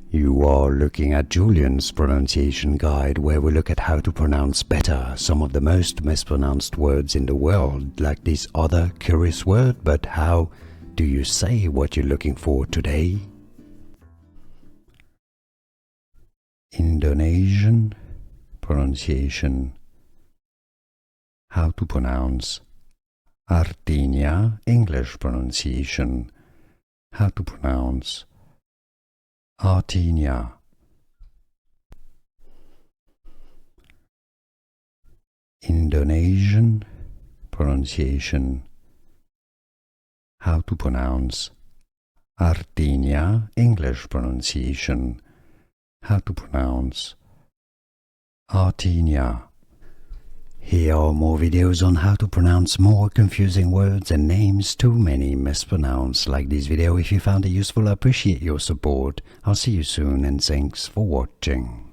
You are looking at Julian's pronunciation guide, where we look at how to pronounce better some of the most mispronounced words in the world, like this other curious word. But how do you say what you're looking for today? Indonesian pronunciation. How to pronounce Artinya, English pronunciation. How to pronounce Artinya. Indonesian pronunciation. How to pronounce Artinya, English pronunciation. How to pronounce Artinya. Here are more videos on how to pronounce more confusing words and names too many mispronounced. Like this video if you found it useful. I appreciate your support. I'll see you soon and thanks for watching.